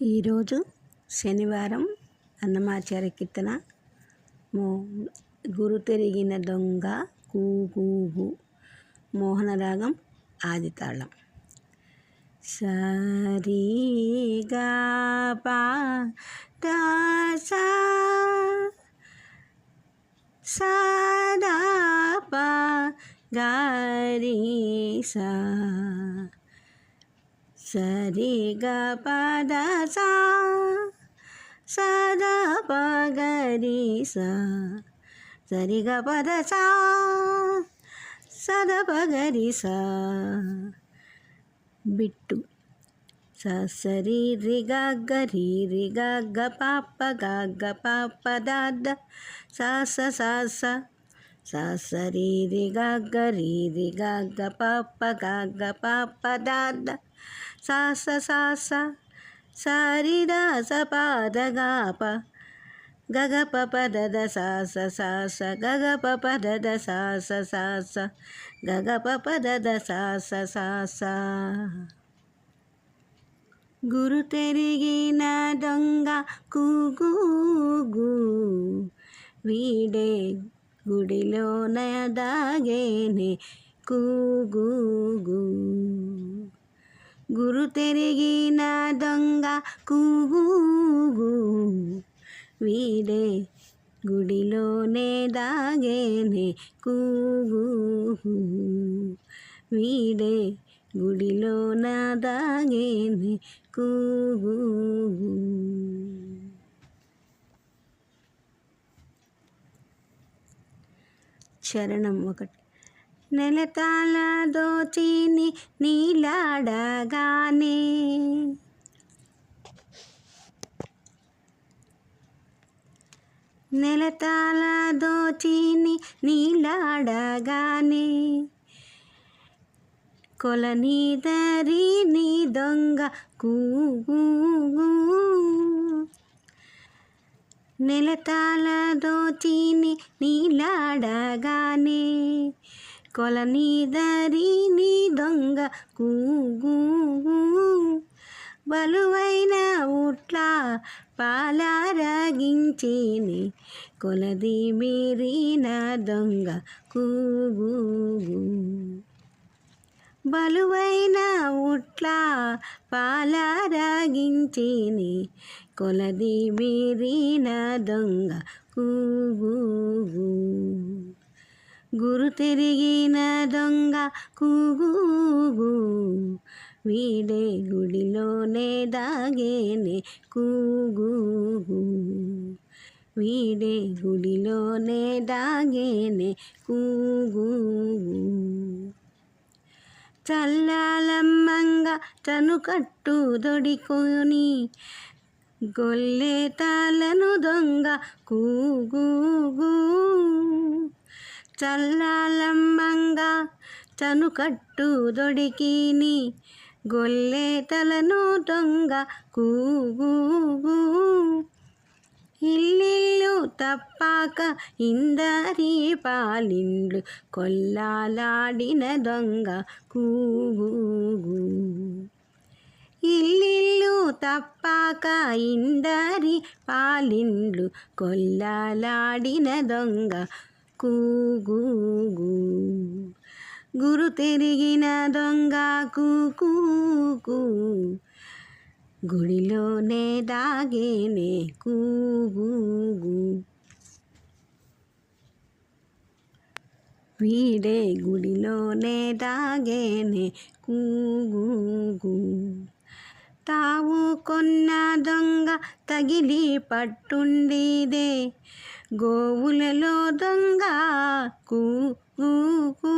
ఈరోజు శనివారం అన్నమాచార్య కీర్తన గురు తిరిగిన దొంగ కూగూగు మోహన రాగం ఆదితాళం సరి గా పా దా సా సా దా పా గా రి సా సరి గ ప ద సా సా ద ప గ రి సా సరి గ ప ద సా సా ద ప గ రి సా బిట్టు స సరి రి గ గ రి రి గ గ ప ప గ గ ప ప ద ద సా స సా స సా సరి రి గ గ రి రి గ గ ప ప గ గ ప ప ద ద సా స సా స సరి ద స ప ద గ ప గ గ ప ప ద ద సా స సా స గ గ ప ప ద ద సా స సా స గ గ ప ప ద ద సా స సా స గురు తిరిగిన దొంగ కూగూగు వీడే గుడిలోన దాగేనే కూగూగు గురు తిరిగిన దొంగ కూగూగు వీడే గుడిలోనే దాగేనే కూగూగు వీడే గుడిలోన దాగేనే కూగూగు. చరణం 1. నెలతాళ దోచిని నీలాడగానే నెలతాళ దోచిని నీలాడగానే కొలనీదరి నీ దొంగ కూగూగు నెలతాళ దోచిని నీలాడగానే కొలనీదరి నీ దొంగ కూగూగు బలువైన ఉట్ల పాలారగించిని కొలది మీరిన దొంగ కూగూగు బలువైన ఉట్ల పాలారగించిని కొలది మీరిన దొంగ కూగూగు గురు తిరిగిన దొంగ కూగూగు వీడే గుడిలోనే దాగేనే కూగూగు వీడే గుడిలోనే దాగేనే కూగూగు చల్లాలమ్మంగా చనుకట్టు దొడికొని గొల్లె తాళను దొంగ కూగూగు చల్లాలమ్మంగా చనుకట్టు దొడికిని గొల్లె తలను దొంగ కూగూగు ఇల్లిల్లు తప్పాక ఇందరి పాలిండ్లు కొల్లాలాడిన దొంగ కూగూగు ఇల్లిల్లు తప్పాక ఇందరి పాలిండ్లు కొల్లాలాడిన దొంగ కూగూగు గురు తిరిగిన దొంగ కూగూగు గుడిలోనే దాగేనే కూగూగు వీడే గుడిలోనే దాగేనే కూగూగు తావు కొన్న దొంగ తగిలి పట్టుండిదే గోవులలో దొంగ కూగూగు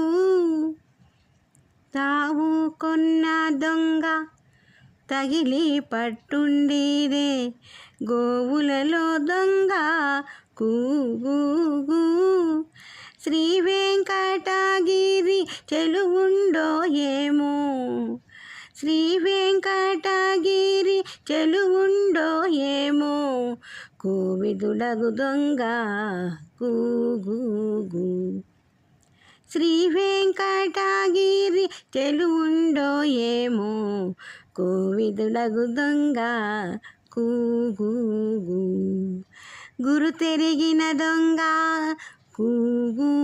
తావు కొన్న దొంగ తగిలి పట్టుండిదే గోవులలో దొంగ కూగూగు శ్రీ వెంకటగిరి చెలువుండో ఏమో శ్రీ వెంకటగిరి చెలువుండో ఏమో కోవిదుడగు దొంగ కూగూగు శ్రీ వెంకటగిరి చెలువుండో ఏమో కోవిదుడగు దొంగ కూగు. గురు తెరిగిన దొంగ కూగు.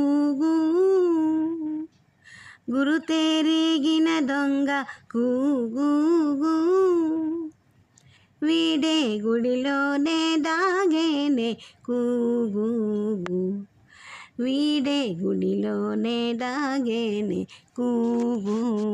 గురు తెరిగిన దొంగ కూగు. వీడే గుడిలోనే దాగేనే కూగు. వీడే గుడిలోనే దాగేనే కూగు.